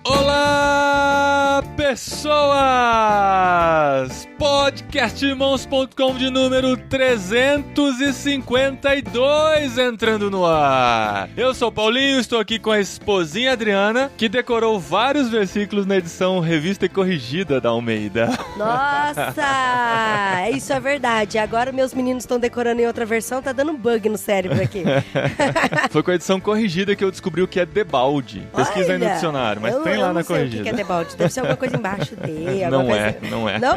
Olá, pessoas! Podcastirmãos.com de número 352 entrando no ar. Eu sou o Paulinho, estou aqui com a esposinha Adriana, que decorou vários versículos na edição revista e corrigida da Almeida. Nossa, isso é verdade. Agora meus meninos estão decorando em outra versão, tá dando um bug no cérebro aqui. Foi com a edição corrigida que eu descobri o que é debalde. Pesquisa aí no dicionário, mas tem lá na corrigida. Eu não sei o que é debalde, deve ser alguma coisa embaixo dele. Não coisa... é, não é. Não?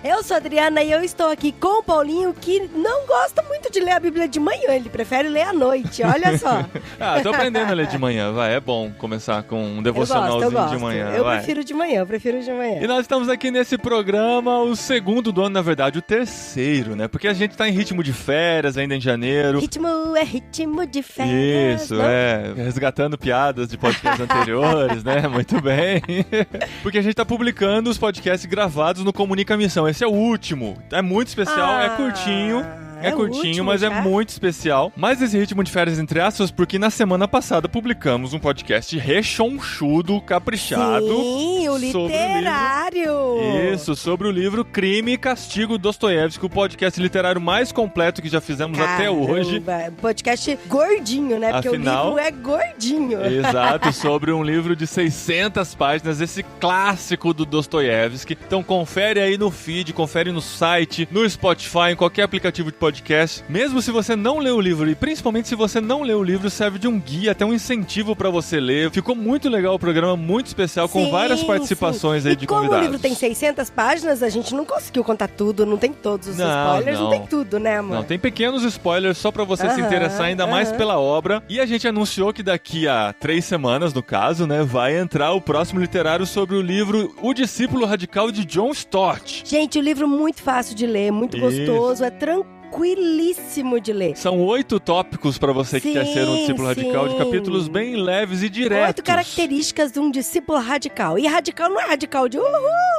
Eu sou a Adriana e eu estou aqui com o Paulinho, que não gosta muito de ler a Bíblia de manhã, ele prefere ler à noite, olha só. Tô aprendendo a ler de manhã, vai, é bom começar com um devocionalzinho de manhã. Eu prefiro de manhã. E nós estamos aqui nesse programa, o segundo do ano, na verdade, o terceiro, né? Porque a gente tá em ritmo de férias ainda em janeiro. Ritmo de férias. Isso, resgatando piadas de podcasts anteriores, né? Muito bem. Porque a gente tá publicando os podcasts gravados no Comunica Missão. Esse é o último. É muito especial, é curtinho. É curtinho, mas é muito especial. Mas esse ritmo de férias, entre aspas, porque na semana passada publicamos um podcast rechonchudo, caprichado. Sim, o literário. Sobre o livro Crime e Castigo, Dostoiévski, o podcast literário mais completo que já fizemos até hoje. Podcast gordinho, né? Porque Afinal, o livro é gordinho. Exato, sobre um livro de 600 páginas, esse clássico do Dostoiévski. Então confere aí no feed, confere no site, no Spotify, em qualquer aplicativo de podcast. Mesmo se você não leu o livro, e principalmente se você não leu o livro, serve de um guia, até um incentivo pra você ler. Ficou muito legal o programa, muito especial, com várias participações aí de convidados. Como o livro tem 600 páginas, a gente não conseguiu contar tudo, não tem todos os spoilers, não tem tudo, né, amor? Não, tem pequenos spoilers só pra você se interessar ainda mais pela obra. E a gente anunciou que daqui a 3 semanas, no caso, né, vai entrar o próximo literário sobre o livro O Discípulo Radical de John Stott. Gente, o livro muito fácil de ler, muito gostoso, é tranquilíssimo de ler. São 8 tópicos para você que quer ser um discípulo radical, de capítulos bem leves e diretos. 8 características de um discípulo radical. E radical não é radical de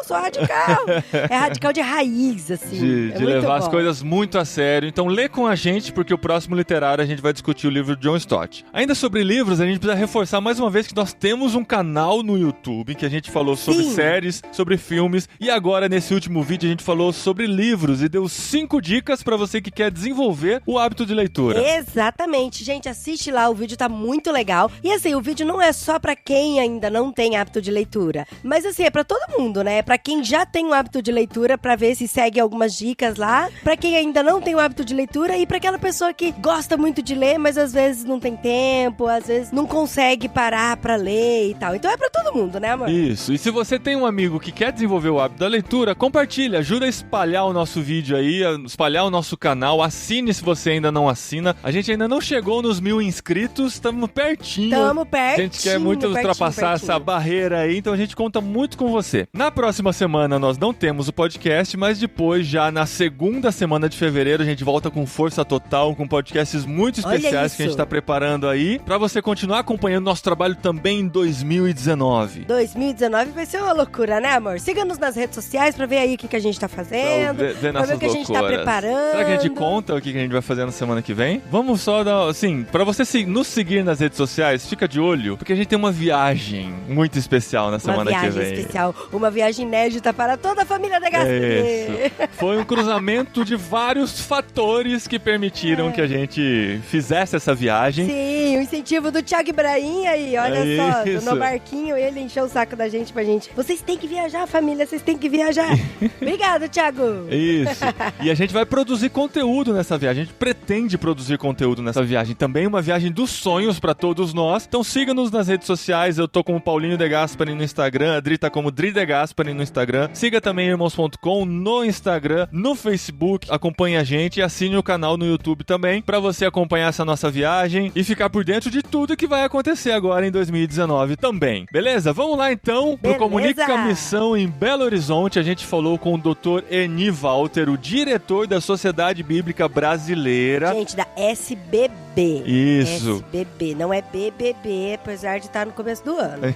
sou radical. É radical de raiz, assim. De levar as coisas muito a sério. Então lê com a gente, porque o próximo literário a gente vai discutir o livro de John Stott. Ainda sobre livros, a gente precisa reforçar mais uma vez que nós temos um canal no YouTube que a gente falou sobre séries, sobre filmes, e agora nesse último vídeo a gente falou sobre livros e deu 5 dicas para você que quer desenvolver o hábito de leitura. Exatamente, gente, assiste lá, o vídeo tá muito legal. E assim, o vídeo não é só pra quem ainda não tem hábito de leitura, mas assim, é pra todo mundo, né? É pra quem já tem um hábito de leitura, pra ver se segue algumas dicas lá, pra quem ainda não tem o hábito de leitura e pra aquela pessoa que gosta muito de ler, mas às vezes não tem tempo, às vezes não consegue parar pra ler e tal. Então é pra todo mundo, né, amor? Isso, e se você tem um amigo que quer desenvolver o hábito da leitura, compartilha, ajuda a espalhar o nosso vídeo aí, a espalhar o nosso canal, assine se você ainda não assina. A gente ainda não chegou nos 1000 inscritos, estamos pertinho. A gente quer muito ultrapassar essa barreira aí, então a gente conta muito com você. Na próxima semana nós não temos o podcast, mas depois, já na segunda semana de fevereiro, a gente volta com força total, com podcasts muito especiais que a gente tá preparando aí, pra você continuar acompanhando nosso trabalho também em 2019. 2019 vai ser uma loucura, né, amor? Siga-nos nas redes sociais pra ver aí o que a gente tá fazendo, pra ver o que a gente tá preparando. Será que a gente conta o que a gente vai fazer na semana que vem? Vamos só dar, assim, pra você nos seguir nas redes sociais, fica de olho, porque a gente tem uma viagem muito especial na semana que vem. Uma viagem especial, uma viagem inédita para toda a família da Gaspar. Foi um cruzamento de vários fatores que permitiram que a gente fizesse essa viagem. Sim, o incentivo do Thiago Ibrahim aí, olha só, no barquinho, ele encheu o saco da gente pra gente. Vocês têm que viajar, família, vocês têm que viajar. Obrigado, Thiago. Isso. E a gente vai produzir conteúdo nessa viagem. A gente pretende produzir conteúdo nessa viagem. Também uma viagem dos sonhos pra todos nós. Então siga-nos nas redes sociais. Eu tô como Paulinho De Gaspari no Instagram. A Dri tá como Dri De Gaspari no Instagram. Siga também irmãos.com no Instagram, no Facebook. Acompanhe a gente e assine o canal no YouTube também, pra você acompanhar essa nossa viagem e ficar por dentro de tudo que vai acontecer agora em 2019 também. Beleza? Vamos lá então pro Comunica Missão em Belo Horizonte. A gente falou com o Dr. Eni Walter, o diretor da Sociedade Bíblica Brasileira. Gente, da SBB. Isso. SBB, não é BBB, apesar de estar no começo do ano.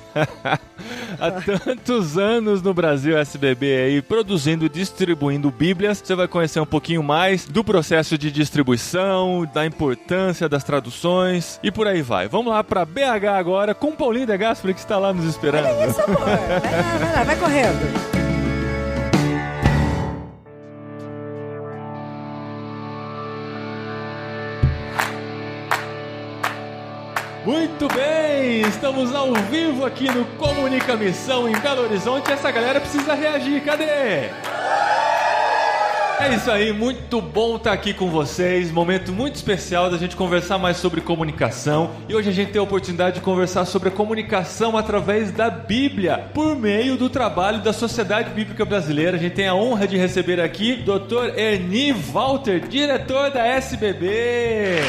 Há tantos anos no Brasil. Brasil SBB aí, produzindo e distribuindo Bíblias. Você vai conhecer um pouquinho mais do processo de distribuição, da importância das traduções e por aí vai. Vamos lá para BH agora com Paulinho de Gasperi, que está lá nos esperando. Olha isso, amor. Vai lá, vai correndo. Muito bem, estamos ao vivo aqui no Comunica Missão em Belo Horizonte. Essa galera precisa reagir, cadê? É isso aí, muito bom estar aqui com vocês, momento muito especial da gente conversar mais sobre comunicação. E hoje a gente tem a oportunidade de conversar sobre a comunicação através da Bíblia, por meio do trabalho da Sociedade Bíblica Brasileira. A gente tem a honra de receber aqui Dr. Erni Walter, diretor da SBB.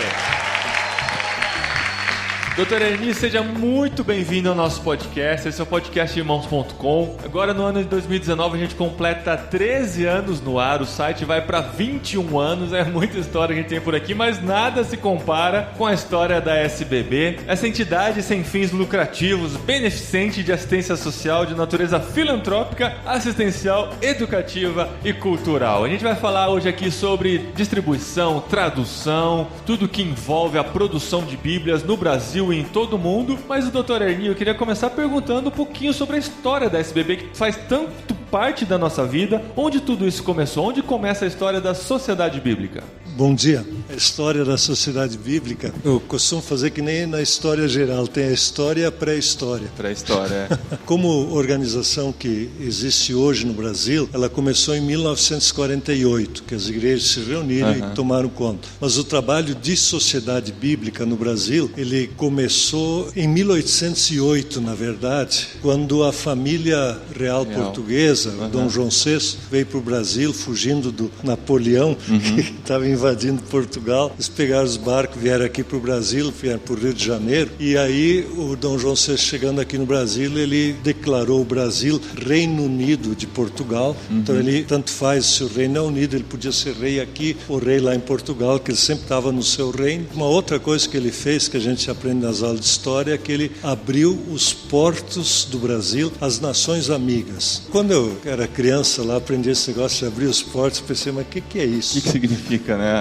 Doutor Erni, seja muito bem-vindo ao nosso podcast. Esse é o podcast Irmãos.com. Agora, no ano de 2019, a gente completa 13 anos no ar. O site vai para 21 anos. É muita história que a gente tem por aqui, mas nada se compara com a história da SBB. Essa entidade sem fins lucrativos, beneficente de assistência social de natureza filantrópica, assistencial, educativa e cultural. A gente vai falar hoje aqui sobre distribuição, tradução, tudo que envolve a produção de Bíblias no Brasil e em todo o mundo. Mas o Dr. Erni, eu queria começar perguntando um pouquinho sobre a história da SBB, que faz tanto parte da nossa vida. Onde tudo isso começou? Onde começa a história da Sociedade Bíblica? Bom dia. A história da Sociedade Bíblica, eu costumo fazer que nem na história geral, tem a história e a pré-história. Pré-história, é. Como organização que existe hoje no Brasil, ela começou em 1948, que as igrejas se reuniram e tomaram conta. Mas o trabalho de Sociedade Bíblica no Brasil, ele começou em 1808, na verdade, quando a família real portuguesa, Dom João VI, veio para o Brasil fugindo do Napoleão, que estava invadindo Portugal. Eles pegaram os barcos, vieram aqui para o Brasil, vieram para o Rio de Janeiro, e aí o Dom João VI, chegando aqui no Brasil, ele declarou o Brasil Reino Unido de Portugal. Então ele, tanto faz se o reino é unido, ele podia ser rei aqui ou rei lá em Portugal, que ele sempre estava no seu reino. Uma outra coisa que ele fez, que a gente aprende nas aulas de história, é que ele abriu os portos do Brasil às nações amigas. Quando eu era criança lá, aprendi esse negócio de abrir os portos, pensei, mas o que é isso? O que significa, né?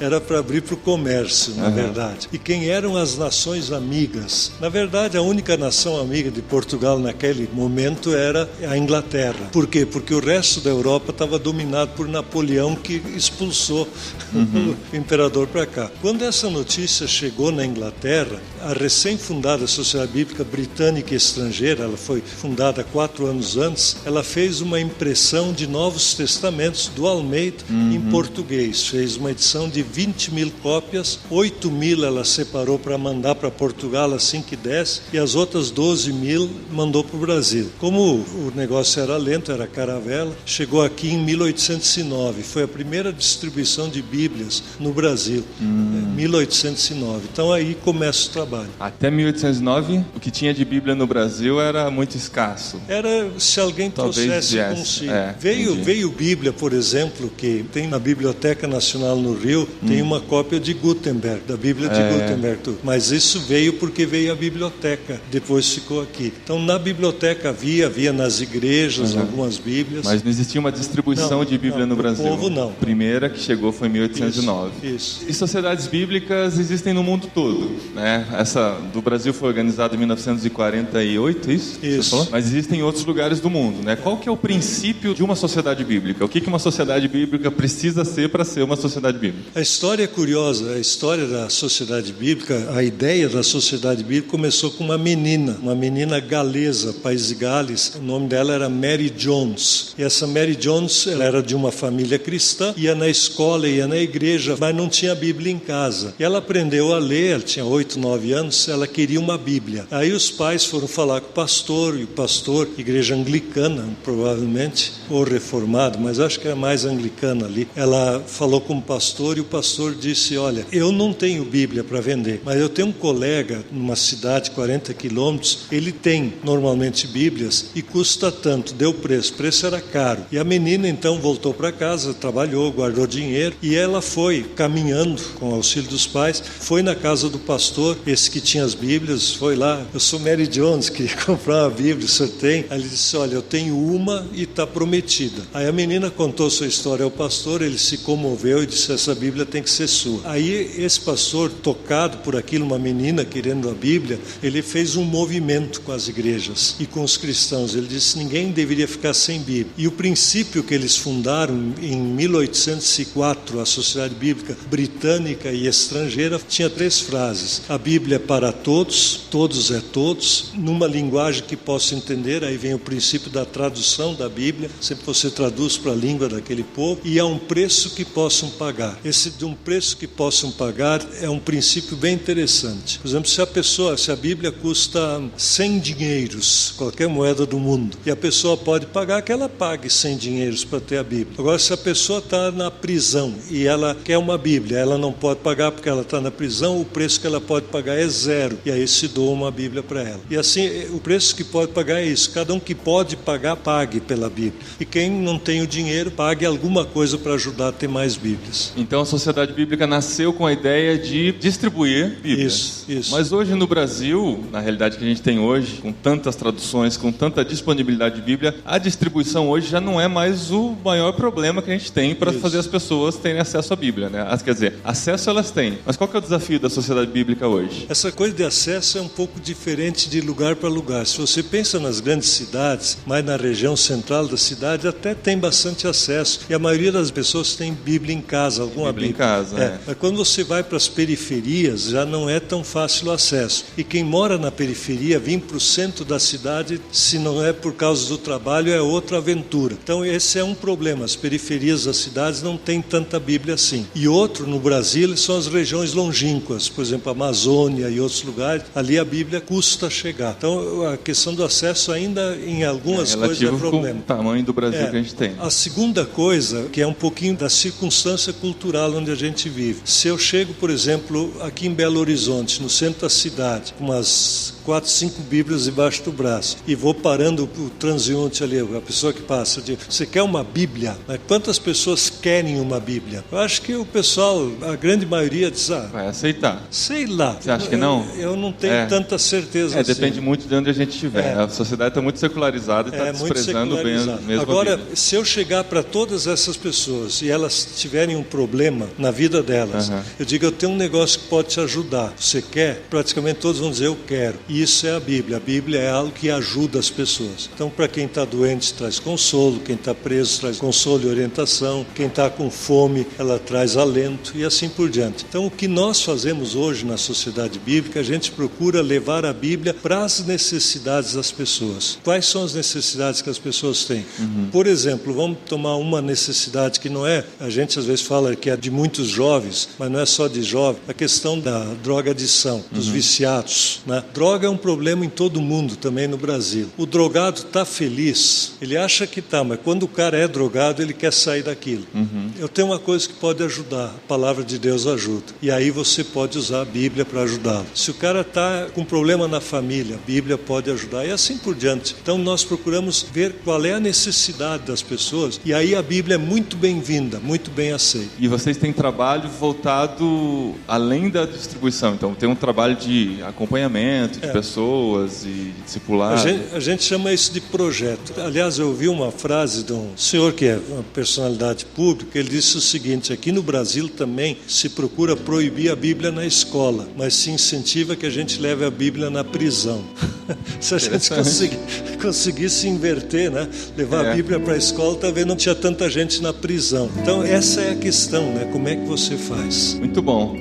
Era para abrir para o comércio, na verdade. E quem eram as nações amigas? Na verdade, a única nação amiga de Portugal naquele momento era a Inglaterra. Por quê? Porque o resto da Europa estava dominado por Napoleão, que expulsou o imperador para cá. Quando essa notícia chegou na Inglaterra, a recém-fundada Sociedade Bíblica Britânica e Estrangeira, ela foi fundada 4 anos antes, ela fez uma impressão de Novos Testamentos do Almeida em português. Fez uma edição de 20.000 cópias, 8.000 ela separou para mandar para Portugal assim que desse, e as outras 12.000 mandou para o Brasil. Como o negócio era lento, era caravela, chegou aqui em 1809. Foi a primeira distribuição de Bíblias no Brasil, 1809. Então aí começa o trabalho. Até 1809, o que tinha de Bíblia no Brasil era muito escasso. Era se alguém trouxesse consigo. Veio Bíblia, por exemplo, que tem na Biblioteca Nacional no Rio, tem uma cópia de Gutenberg, da Bíblia de Gutenberg. Mas isso veio porque veio a biblioteca, depois ficou aqui. Então na biblioteca havia nas igrejas algumas Bíblias. Mas não existia uma distribuição de Bíblia no Brasil. O povo não. A primeira que chegou foi em 1809. Isso. E sociedades bíblicas existem no mundo todo, né? Essa do Brasil foi organizada em 1948, isso? Isso. Você falou? Mas existem em outros lugares do mundo, né? Qual que é o princípio de uma sociedade bíblica? O que uma sociedade bíblica precisa ser para ser uma sociedade bíblica? A história é curiosa. A história da Sociedade Bíblica, a ideia da Sociedade Bíblica começou com uma menina galesa, País de Gales. O nome dela era Mary Jones. E essa Mary Jones, ela era de uma família cristã, ia na escola, ia na igreja, mas não tinha Bíblia em casa. E ela aprendeu a ler, ela tinha 8, 9 anos, ela queria uma Bíblia. Aí os pais foram falar com o pastor, e o pastor, igreja anglicana, provavelmente, ou reformado, mas acho que era mais anglicana ali. Ela falou falou com o pastor e o pastor disse, olha, eu não tenho Bíblia para vender, mas eu tenho um colega numa cidade, 40 quilômetros, ele tem normalmente Bíblias e custa tanto, deu preço, o preço era caro. E a menina então voltou para casa, trabalhou, guardou dinheiro e ela foi caminhando com o auxílio dos pais, foi na casa do pastor, esse que tinha as Bíblias, foi lá, eu sou Mary Jones, que comprou uma Bíblia, o senhor tem? Aí ele disse, olha, eu tenho uma e está prometida. Aí a menina contou sua história ao pastor, ele se comoveu e disse, essa Bíblia tem que ser sua. Aí esse pastor, tocado por aquilo, uma menina querendo a Bíblia, ele fez um movimento com as igrejas e com os cristãos. Ele disse, ninguém deveria ficar sem Bíblia. E o princípio que eles fundaram em 1804, a Sociedade Bíblica Britânica e Estrangeira, tinha 3 frases. A Bíblia é para todos, todos é todos, numa linguagem que possa entender, aí vem o princípio da tradução da Bíblia, sempre você traduz para a língua daquele povo, e a um preço que possam pagar. Esse de um preço que possam pagar é um princípio bem interessante. Por exemplo, se a Bíblia custa 100 dinheiros, qualquer moeda do mundo, e a pessoa pode pagar, que ela pague 100 dinheiros para ter a Bíblia. Agora, se a pessoa está na prisão e ela quer uma Bíblia, ela não pode pagar porque ela está na prisão, o preço que ela pode pagar é 0, e aí se doa uma Bíblia para ela. E assim, o preço que pode pagar é isso, cada um que pode pagar, pague pela Bíblia. E quem não tem o dinheiro, pague alguma coisa para ajudar a ter mais Bíblias. Então a Sociedade Bíblica nasceu com a ideia de distribuir Bíblias. Isso. Mas hoje no Brasil, na realidade que a gente tem hoje, com tantas traduções, com tanta disponibilidade de Bíblia, a distribuição hoje já não é mais o maior problema que a gente tem para fazer as pessoas terem acesso à Bíblia, né? Quer dizer, acesso elas têm. Mas qual que é o desafio da Sociedade Bíblica hoje? Essa coisa de acesso é um pouco diferente de lugar para lugar. Se você pensa nas grandes cidades, mais na região central da cidade, até tem bastante acesso. E a maioria das pessoas tem Bíblia em casa, alguma Bíblia. Em casa, Mas quando você vai para as periferias, já não é tão fácil o acesso. E quem mora na periferia, vir para o centro da cidade, se não é por causa do trabalho, é outra aventura. Então esse é um problema. As periferias das cidades não têm tanta Bíblia assim. E outro, no Brasil, são as regiões longínquas. Por exemplo, a Amazônia e outros lugares, ali a Bíblia custa chegar. Então a questão do acesso ainda em algumas coisas é problema. Com o tamanho do Brasil que a gente tem. A segunda coisa, que é um pouquinho da circunstância cultural onde a gente vive. Se eu chego, por exemplo, aqui em Belo Horizonte, no centro da cidade, umas 4, 5 Bíblias debaixo do braço, e vou parando o transeunte ali, a pessoa que passa, digo, você quer uma Bíblia? Mas quantas pessoas querem uma Bíblia? Eu acho que o pessoal, a grande maioria diz, vai aceitar. Sei lá. Você acha que não? Eu não tenho tanta certeza assim. Depende muito de onde a gente estiver. A sociedade está muito secularizada e está desprezando bem mesmo. Agora, se eu chegar para todas essas pessoas e elas tiverem um problema na vida delas, eu digo, eu tenho um negócio que pode te ajudar. Você quer? Praticamente todos vão dizer, eu quero. E isso é a Bíblia. A Bíblia é algo que ajuda as pessoas. Então, para quem está doente, traz consolo. Quem está preso, traz consolo e orientação. Quem está com fome, ela traz alento e assim por diante. Então, o que nós fazemos hoje na Sociedade Bíblica, a gente procura levar a Bíblia para as necessidades das pessoas. Quais são as necessidades que as pessoas têm? Por exemplo, vamos tomar uma necessidade que não é, a gente às vezes fala que é de muitos jovens, mas não é só de jovens, a questão da drogadição, dos viciados, né? Droga é um problema em todo mundo, também no Brasil. O drogado está feliz, ele acha que está, mas quando o cara é drogado, ele quer sair daquilo. Eu tenho uma coisa que pode ajudar, a palavra de Deus ajuda. E aí você pode usar a Bíblia para ajudá-lo. Se o cara está com problema na família, a Bíblia pode ajudar e assim por diante. Então nós procuramos ver qual é a necessidade das pessoas e aí a Bíblia é muito bem-vinda, muito bem aceita. E vocês têm trabalho voltado além da distribuição, então tem um trabalho de acompanhamento de pessoas e de discipulado. A gente chama isso de projeto. Aliás, eu ouvi uma frase de um senhor que é uma personalidade pública, ele disse o seguinte, aqui no Brasil também se procura proibir a Bíblia na escola, mas se incentiva que a gente leve a Bíblia na prisão. Se a gente conseguisse inverter, né? Levar a Bíblia para a escola, talvez não tinha tanta gente na prisão. Então essa é a questão, né? Como é que você faz? Muito bom.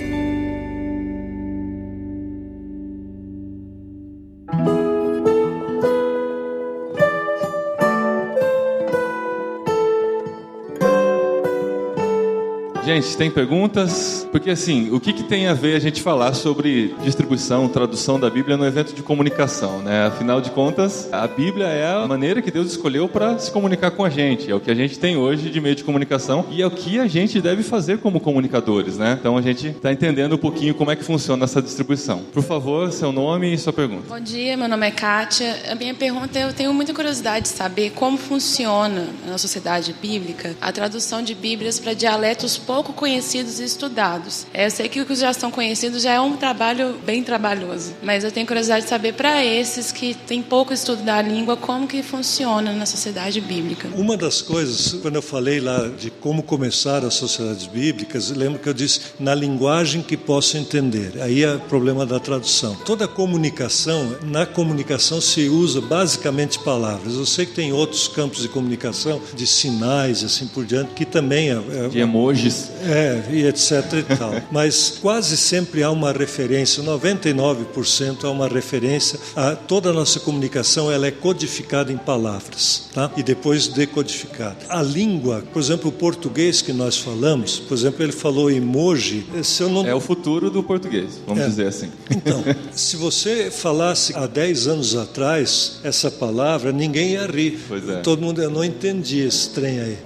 Gente, tem perguntas? Porque assim, o que tem a ver a gente falar sobre distribuição, tradução da Bíblia no evento de comunicação, né? Afinal de contas, a Bíblia é a maneira que Deus escolheu para se comunicar com a gente. É o que a gente tem hoje de meio de comunicação e é o que a gente deve fazer como comunicadores, né? Então a gente está entendendo um pouquinho como é que funciona essa distribuição. Por favor, seu nome e sua pergunta. Bom dia, meu nome é Kátia. A minha pergunta eu tenho muita curiosidade de saber como funciona na sociedade bíblica a tradução de Bíblias para dialetos pouco conhecidos e estudados. Eu sei que os já são conhecidos já é um trabalho bem trabalhoso, mas eu tenho curiosidade de saber para esses que têm pouco estudo da língua, como que funciona na sociedade bíblica. Uma das coisas, quando eu falei lá de como começar as sociedades bíblicas, lembro que eu disse na linguagem que posso entender. Aí é o problema da tradução. Toda comunicação, na comunicação se usa basicamente palavras. Eu sei que tem outros campos de comunicação, de sinais e assim por diante, que também de emojis. E etc e tal. Mas quase sempre há uma referência, 99% há uma referência a toda a nossa comunicação, ela é codificada em palavras, tá? E depois decodificada. A língua, por exemplo, o português que nós falamos, por exemplo, ele falou emoji, se eu não... É o futuro do português, vamos dizer assim. Então, se você falasse há 10 anos atrás essa palavra, ninguém ia rir. Pois é. Todo mundo, eu não entendi esse trem aí.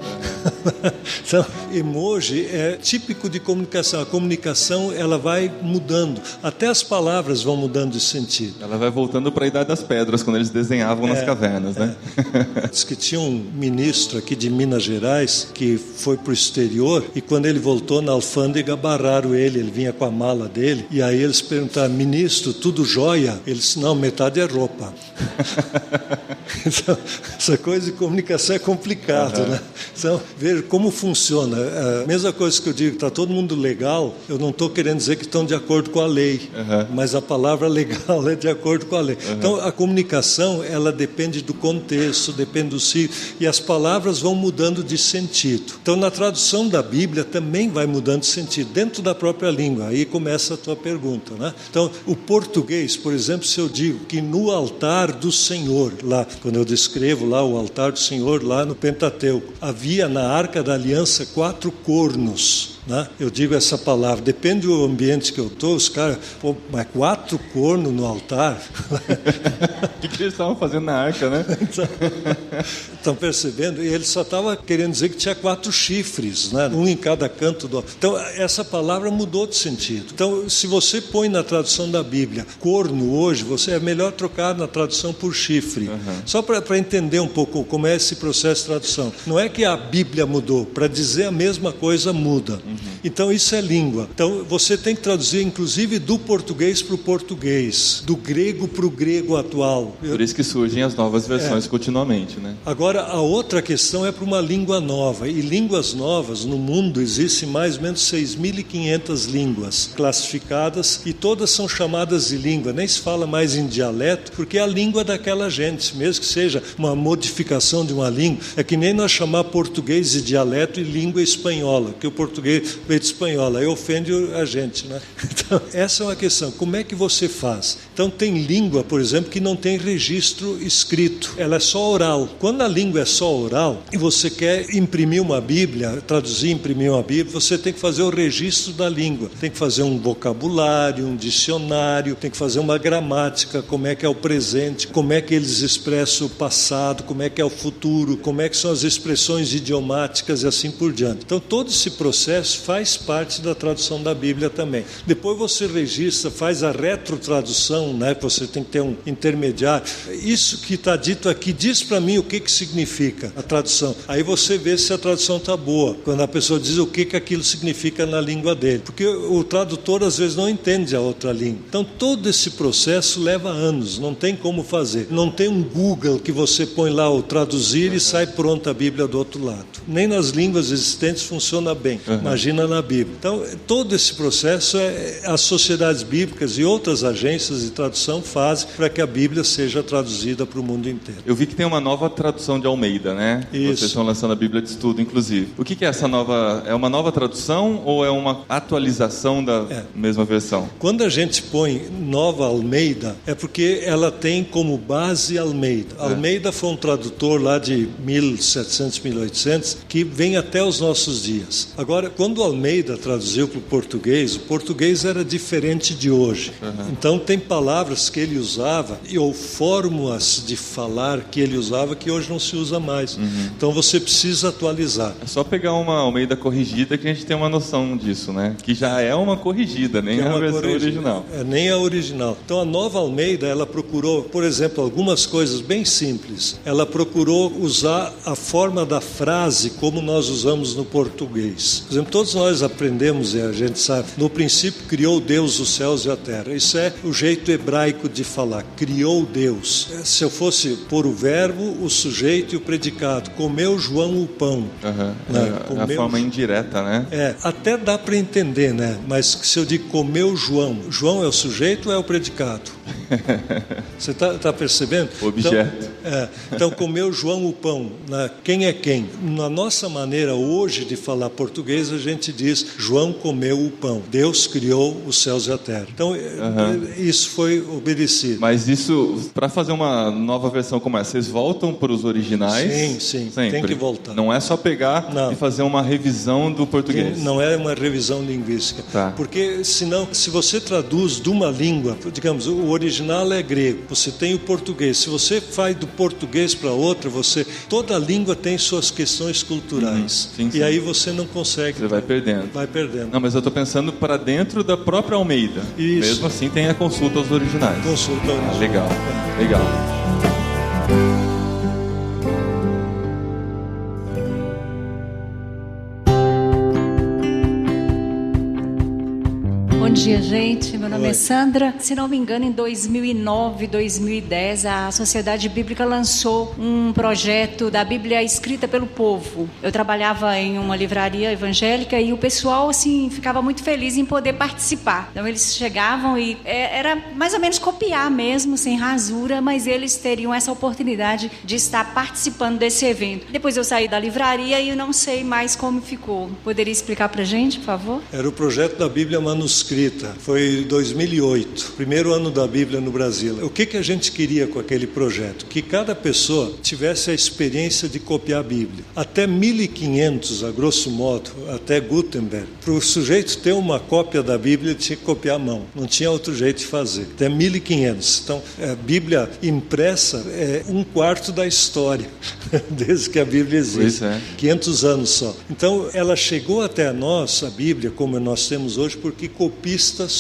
Então, emoji é típico de comunicação. A comunicação, ela vai mudando. Até as palavras vão mudando de sentido. Ela vai voltando para a Idade das Pedras, quando eles desenhavam nas cavernas, né? Diz que tinha um ministro aqui de Minas Gerais que foi para o exterior e quando ele voltou na alfândega, barraram ele vinha com a mala dele e aí eles perguntaram, ministro, tudo jóia? Ele disse, não, metade é roupa. Então, essa coisa de comunicação é complicado, né? Então, veja como funciona. A mesma coisa que eu digo, está todo mundo legal, eu não estou querendo dizer que estão de acordo com a lei, mas a palavra legal é de acordo com a lei. Então, a comunicação, ela depende do contexto, depende do ciclo, e as palavras vão mudando de sentido. Então, na tradução da Bíblia também vai mudando de sentido, dentro da própria língua. Aí começa a tua pergunta, né? Então, o português, por exemplo, se eu digo que no altar do Senhor, lá, quando eu descrevo lá o altar do Senhor, lá no Pentateuco, havia na Arca da Aliança 4 cornos. Eu digo essa palavra, depende do ambiente que eu estou, os caras, mas 4 cornos no altar? O que eles estavam fazendo na arca, né? Estão percebendo? E ele só estava querendo dizer que tinha 4 chifres, né? Um em cada canto do altar. Então, essa palavra mudou de sentido. Então, se você põe na tradução da Bíblia corno hoje, você é melhor trocar na tradução por chifre. Só para entender um pouco como é esse processo de tradução. Não é que a Bíblia mudou, para dizer a mesma coisa muda. Então isso é língua. Então você tem que traduzir inclusive do português para o português, do grego para o grego atual. Por isso que surgem as novas versões continuamente, né? Agora a outra questão é para uma língua nova. E línguas novas no mundo existem mais ou menos 6.500 línguas classificadas e todas são chamadas de língua. Nem se fala mais em dialeto porque é a língua daquela gente, mesmo que seja uma modificação de uma língua. É que nem nós chamar português de dialeto e língua espanhola, que o português veio de espanhola, aí ofende a gente, né? Então, essa é uma questão. Como é que você faz? Então, tem língua, por exemplo, que não tem registro escrito. Ela é só oral. Quando a língua é só oral e você quer imprimir uma Bíblia, traduzir, imprimir uma Bíblia, você tem que fazer o registro da língua. Tem que fazer um vocabulário, um dicionário, tem que fazer uma gramática, como é que é o presente, como é que eles expressam o passado, como é que é o futuro, como é que são as expressões idiomáticas e assim por diante. Então, todo esse processo faz parte da tradução da Bíblia também. Depois você registra, faz a retrotradução, né? Você tem que ter um intermediário. Isso que está dito aqui, diz para mim o que significa a tradução. Aí você vê se a tradução está boa, quando a pessoa diz o que aquilo significa na língua dele. Porque o tradutor às vezes não entende a outra língua. Então todo esse processo leva anos, não tem como fazer. Não tem um Google que você põe lá o traduzir e sai pronta a Bíblia do outro lado. Nem nas línguas existentes funciona bem. Imagina na Bíblia. Então, todo esse processo as sociedades bíblicas e outras agências de tradução fazem para que a Bíblia seja traduzida para o mundo inteiro. Eu vi que tem uma nova tradução de Almeida, né? Isso. Vocês estão lançando a Bíblia de Estudo, inclusive. O que é essa nova... É uma nova tradução ou é uma atualização da mesma versão? Quando a gente põe Nova Almeida, é porque ela tem como base Almeida. Almeida foi um tradutor lá de 1700, 1800, que vem até os nossos dias. Agora, quando quando Almeida traduziu para o português era diferente de hoje. Então tem palavras que ele usava ou fórmulas de falar que ele usava que hoje não se usa mais. Então você precisa atualizar. É só pegar uma Almeida corrigida que a gente tem uma noção disso, né? Que já é uma corrigida, nem a versão original. Nem a original. Então a nova Almeida, ela procurou, por exemplo, algumas coisas bem simples. Ela procurou usar a forma da frase como nós usamos no português. Por exemplo, todos nós aprendemos, e a gente sabe, no princípio criou Deus os céus e a terra. Isso é o jeito hebraico de falar, criou Deus. Se eu fosse pôr o verbo, o sujeito e o predicado, comeu João o pão. É a forma indireta, né? Até dá para entender, né? Mas se eu digo comeu João, João é o sujeito ou é o predicado? Você está percebendo? O objeto. Então comeu João o pão, né? Quem é quem? Na nossa maneira hoje de falar português, a gente diz João comeu o pão. Deus criou os céus e a terra. Então isso foi obedecido. Mas isso, para fazer uma nova versão como essa, vocês voltam para os originais? Sim, tem que voltar. Não é só pegar e fazer uma revisão do português. Não é uma revisão linguística. Porque senão, se você traduz de uma língua, digamos, o original é grego, você tem o português. Se você faz do português para outra, toda língua tem suas questões culturais. Sim. E aí você não consegue. Você vai perdendo. Não, mas eu estou pensando para dentro da própria Almeida. Isso. Mesmo assim tem a consulta aos originais. Legal. Bom dia, gente. Meu nome é Sandra. Se não me engano, em 2009, 2010, a Sociedade Bíblica lançou um projeto da Bíblia escrita pelo povo. Eu trabalhava em uma livraria evangélica e o pessoal, assim, ficava muito feliz em poder participar. Então, eles chegavam e era mais ou menos copiar mesmo, sem rasura, mas eles teriam essa oportunidade de estar participando desse evento. Depois eu saí da livraria e eu não sei mais como ficou. Poderia explicar pra gente, por favor? Era o projeto da Bíblia manuscrita. Foi em 2008, primeiro ano da Bíblia no Brasil. O que a gente queria com aquele projeto? Que cada pessoa tivesse a experiência de copiar a Bíblia. Até 1500, a grosso modo, até Gutenberg, para o sujeito ter uma cópia da Bíblia, ele tinha que copiar a mão. Não tinha outro jeito de fazer. Até 1500. Então, a Bíblia impressa é 1/4 da história, desde que a Bíblia existe. 500 anos só. Então, ela chegou até nós, a Bíblia, como nós temos hoje, porque copistas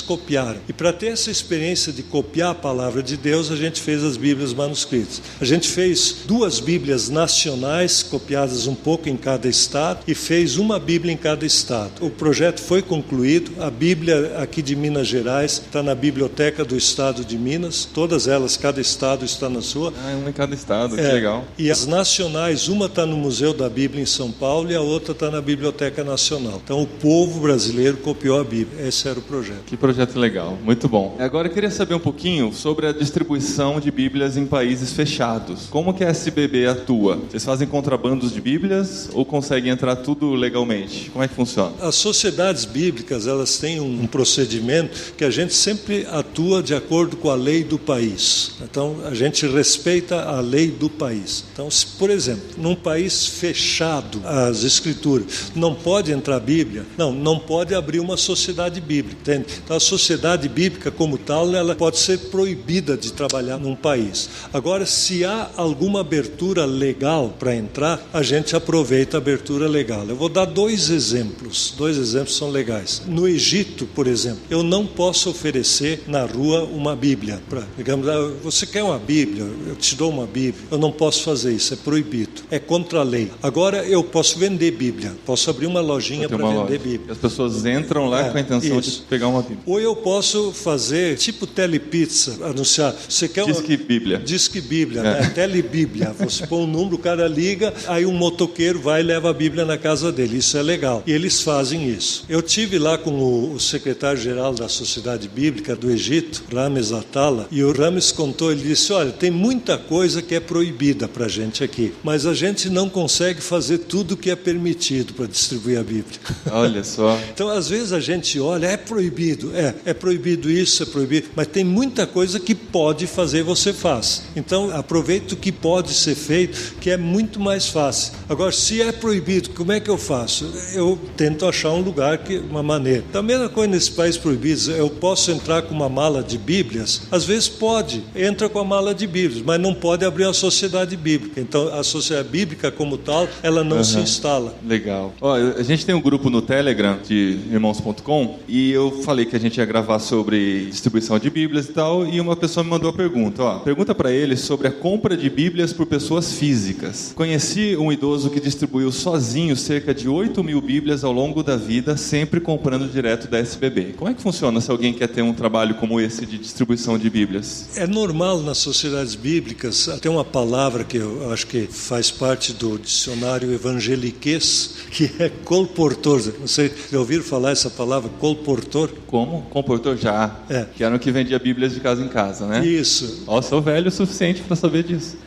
copiaram. E para ter essa experiência de copiar a palavra de Deus, a gente fez as Bíblias manuscritas. A gente fez 2 Bíblias nacionais, copiadas um pouco em cada estado, e fez uma Bíblia em cada estado. O projeto foi concluído. A Bíblia aqui de Minas Gerais está na Biblioteca do Estado de Minas. Todas elas, cada estado está na sua. Uma em cada estado, que legal. E as nacionais, uma está no Museu da Bíblia em São Paulo e a outra está na Biblioteca Nacional. Então o povo brasileiro copiou a Bíblia. Esse era o projeto. Que projeto legal, muito bom. Agora eu queria saber um pouquinho sobre a distribuição de Bíblias em países fechados. Como que a SBB atua? Vocês fazem contrabandos de Bíblias ou conseguem entrar tudo legalmente? Como é que funciona? As sociedades bíblicas, elas têm um procedimento que a gente sempre atua de acordo com a lei do país. Então, a gente respeita a lei do país. Então, se, por exemplo, num país fechado, as escrituras, não pode entrar Bíblia? Não pode abrir uma sociedade bíblica. Entende? Então, a sociedade bíblica como tal, ela pode ser proibida de trabalhar num país. Agora, se há alguma abertura legal para entrar, a gente aproveita a abertura legal. Eu vou dar 2 exemplos. 2 exemplos são legais. No Egito, por exemplo, eu não posso oferecer na rua uma Bíblia. Digamos, você quer uma Bíblia? Eu te dou uma Bíblia. Eu não posso fazer isso, é proibido. É contra a lei. Agora, eu posso vender Bíblia. Posso abrir uma lojinha para vender Bíblia. As pessoas entram lá com a intenção de pegar uma Bíblia. Ou eu posso fazer tipo telepizza, anunciar. Você quer uma... Disque Bíblia. Disque Bíblia, né? Telebíblia. Você põe um número, o cara liga, aí um motoqueiro vai e leva a Bíblia na casa dele. Isso é legal. E eles fazem isso. Eu tive lá com o secretário-geral da Sociedade Bíblica do Egito, Rames Atala, e o Rames contou, ele disse, olha, tem muita coisa que é proibida para a gente aqui, mas a gente não consegue fazer tudo que é permitido para distribuir a Bíblia. Olha só. Então, às vezes a gente olha, é proibido proibido. É proibido isso, é proibido. Mas tem muita coisa que pode fazer, você faz. Então, aproveita o que pode ser feito, que é muito mais fácil. Agora, se é proibido, como é que eu faço? Eu tento achar um lugar, uma maneira. Da mesma coisa nesses países proibidos, eu posso entrar com uma mala de Bíblias? Às vezes pode, entra com a mala de Bíblias, mas não pode abrir uma sociedade bíblica. Então, a sociedade bíblica como tal, ela não se instala. Legal. Ó, a gente tem um grupo no Telegram de irmãos.com e eu falei que a gente ia gravar sobre distribuição de Bíblias e tal, e uma pessoa me mandou a pergunta. Pergunta para ele sobre a compra de Bíblias por pessoas físicas. Conheci um idoso que distribuiu sozinho cerca de 8.000 Bíblias ao longo da vida, sempre comprando direto da SBB. Como é que funciona se alguém quer ter um trabalho como esse de distribuição de Bíblias? É normal nas sociedades bíblicas, tem uma palavra que eu acho que faz parte do dicionário evangeliquez, que é colportor. Não sei, já ouviram falar essa palavra, colportor? Como? Comportor já. Que era o que vendia Bíblias de casa em casa, né? Isso. Sou velho o suficiente para saber disso.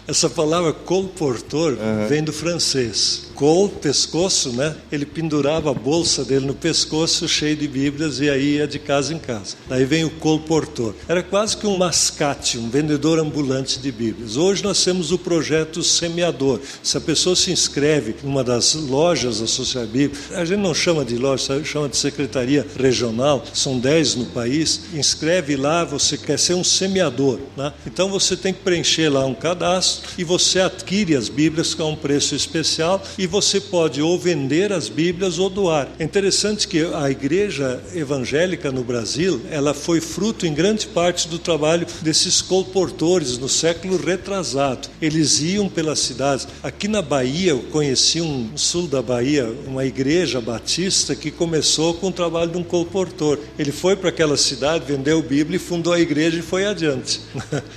Essa palavra colportor vem do francês. Col, pescoço, né? Ele pendurava a bolsa dele no pescoço, cheio de Bíblias, e aí ia de casa em casa. Daí vem o colportor. Era quase que um mascate, um vendedor ambulante de Bíblias. Hoje nós temos o projeto semeador. Se a pessoa se inscreve em uma das lojas da Sociedade Bíblica, a gente não chama de loja, chama de secretaria regional, são 10 no país, inscreve lá, você quer ser um semeador, né? Então você tem que preencher lá um cadastro e você adquire as Bíblias com um preço especial e você pode ou vender as Bíblias ou doar. É interessante que a igreja evangélica no Brasil, ela foi fruto em grande parte do trabalho desses colportores no século retrasado. Eles iam pelas cidades. Aqui na Bahia, eu conheci no sul da Bahia, uma igreja batista que começou com o trabalho de um colportor. Ele foi para aquela cidade, vendeu Bíblia e fundou a igreja e foi adiante.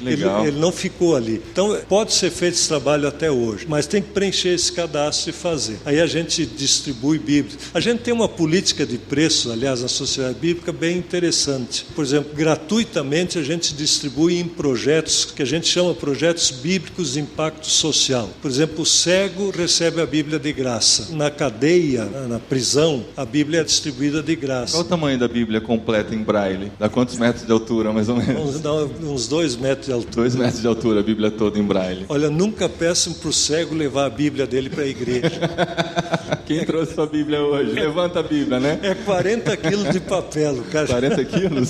Legal. Ele não ficou ali. Então, pode ser feito esse trabalho até hoje, mas tem que preencher esse cadastro e fazer. Aí a gente distribui Bíblias. A gente tem uma política de preço, aliás, na sociedade bíblica, bem interessante. Por exemplo, gratuitamente a gente distribui em projetos que a gente chama projetos bíblicos de impacto social. Por exemplo, o cego recebe a Bíblia de graça. Na cadeia, na prisão, a Bíblia é distribuída de graça. Qual o tamanho da Bíblia completa em braille? Dá quantos metros de altura, mais ou menos? Uns 2 metros de altura. 2 metros de altura, a Bíblia toda em braille. Olha, nunca peçam para o cego levar a Bíblia dele para a igreja. Quem trouxe sua Bíblia hoje? Levanta a Bíblia, né? É 40 quilos de papel, cara. 40 quilos?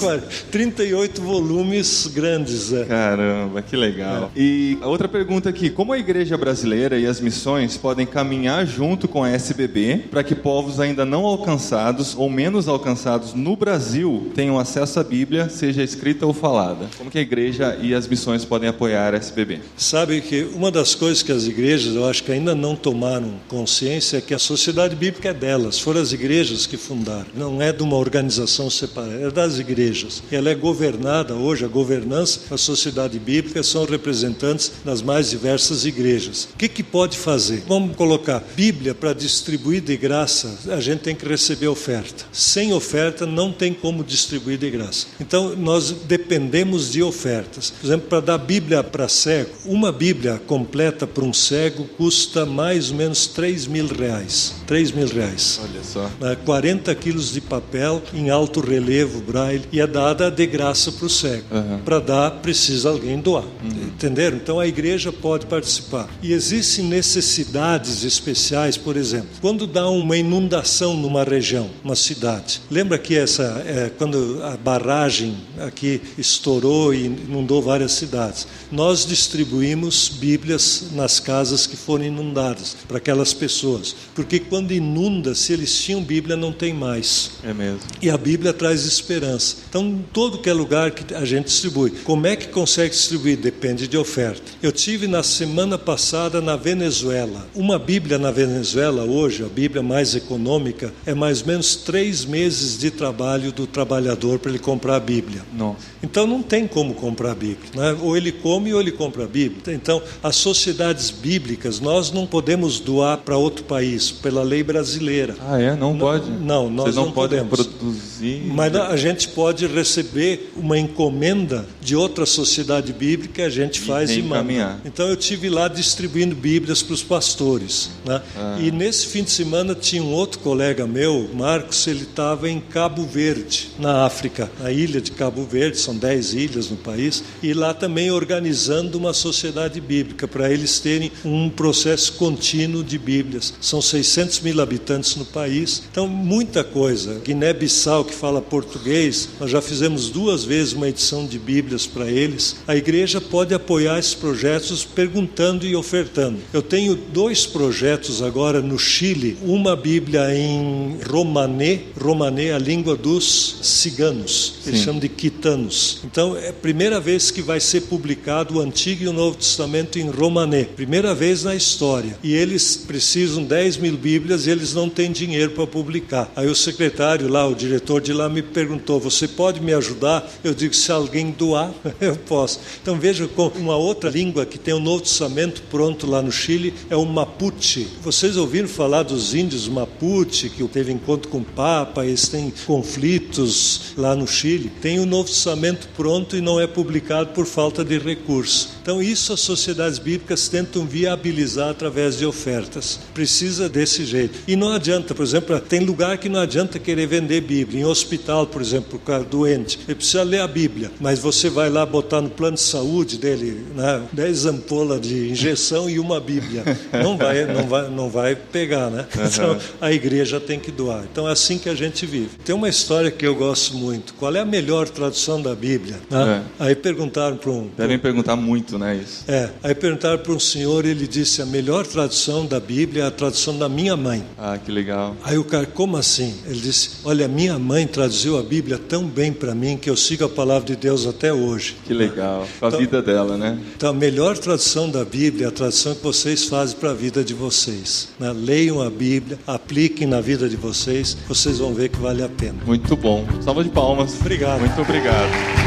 38 volumes grandes. Caramba, que legal. E a outra pergunta aqui, como a igreja brasileira e as missões podem caminhar junto com a SBB para que povos ainda não alcançados ou menos alcançados no Brasil tenham acesso à Bíblia, seja escrita ou falada? Como que a igreja e as missões podem apoiar a SBB? Sabe que uma das coisas que as igrejas, eu acho que ainda não tomaram consciência é que a sociedade bíblica é delas, foram as igrejas que fundaram, não é de uma organização separada, é das igrejas. Ela é governada hoje, a governança da sociedade bíblica são representantes das mais diversas igrejas. O que pode fazer? Vamos colocar Bíblia para distribuir de graça, a gente tem que receber oferta. Sem oferta não tem como distribuir de graça. Então nós dependemos de ofertas. Por exemplo, para dar Bíblia para cego, uma Bíblia completa para um cego custa mais ou menos R$3.000. R$3.000. Olha só. 40 quilos de papel em alto relevo, braille, e é dada de graça para o cego. Para dar, precisa alguém doar. Entenderam? Então a igreja pode participar. E existem necessidades especiais, por exemplo, quando dá uma inundação numa região, uma cidade. Lembra que quando a barragem aqui estourou e inundou várias cidades? Nós distribuímos Bíblias nas casas que foram inundadas, para aquelas pessoas. Porque quando inunda, se eles tinham Bíblia, não tem mais. É mesmo. E a Bíblia traz esperança. Então, em todo que é lugar que a gente distribui. Como é que consegue distribuir? Depende de oferta. Eu tive na semana passada na Venezuela. Uma Bíblia na Venezuela hoje, a Bíblia mais econômica, é mais ou menos 3 meses de trabalho do trabalhador para ele comprar a Bíblia. Nossa. Então não tem como comprar a Bíblia, né? Ou ele come ou ele compra a Bíblia. Então, as sociedades bíblicas, nós não podemos doar para outro país, pela pela lei brasileira. Ah, é? Não pode? Não, nós Vocês não podemos produzir. Mas a gente pode receber uma encomenda de outra sociedade bíblica, a gente faz e manda. Então eu estive lá distribuindo Bíblias para os pastores, né? E nesse fim de semana tinha um outro colega meu, Marcos, ele estava em Cabo Verde, na África, na ilha de Cabo Verde, são 10 ilhas no país, e lá também organizando uma sociedade bíblica, para eles terem um processo contínuo de Bíblias. São 600 mil habitantes no país, então muita coisa. Guiné-Bissau, que fala português, nós já fizemos 2 vezes uma edição de Bíblias para eles. A igreja pode apoiar esses projetos perguntando e ofertando. Eu tenho 2 projetos agora no Chile, uma Bíblia em romané é a língua dos ciganos, eles chamam de quitanos. Então é a primeira vez que vai ser publicado o Antigo e o Novo Testamento em romané, primeira vez na história. E eles precisam 10 mil Bíblias e eles não têm dinheiro para publicar. Aí o secretário lá, o diretor de lá me perguntou, você pode me ajudar? Eu digo, se alguém doar, eu posso. Então veja, com uma outra língua que tem o Novo Testamento pronto lá no Chile, é o Mapuche. Vocês ouviram falar dos índios Mapuche, que teve encontro com o Papa, eles têm conflitos lá no Chile. Tem o Novo Testamento pronto e não é publicado por falta de recursos. Então isso as sociedades bíblicas tentam viabilizar através de ofertas. Precisa desse jeito. E não adianta, por exemplo, tem lugar que não adianta querer vender Bíblia. Em hospital, por exemplo, o cara doente, ele precisa ler a Bíblia, mas você vai lá botar no plano de saúde dele, né, 10 ampolas de injeção e uma Bíblia. Não vai pegar, né? Então a igreja tem que doar. Então é assim que a gente vive. Tem uma história que eu gosto muito. Qual é a melhor tradução da Bíblia? Né? Aí perguntaram para um... Devem perguntar muito, né, isso? Aí perguntaram para um senhor, ele disse, a melhor tradução da Bíblia é a tradução da minha mãe. Ah, que legal. Aí o cara, como assim? Ele disse, olha, minha mãe traduziu a Bíblia tão bem para mim que eu sigo a palavra de Deus até hoje. Que legal, com a vida dela, né? Então a melhor tradução da Bíblia é a tradução que vocês fazem para a vida de vocês, né? Leiam a Bíblia, apliquem na vida de vocês, vocês vão ver que vale a pena. Muito bom. Salva de palmas. Obrigado. Muito obrigado.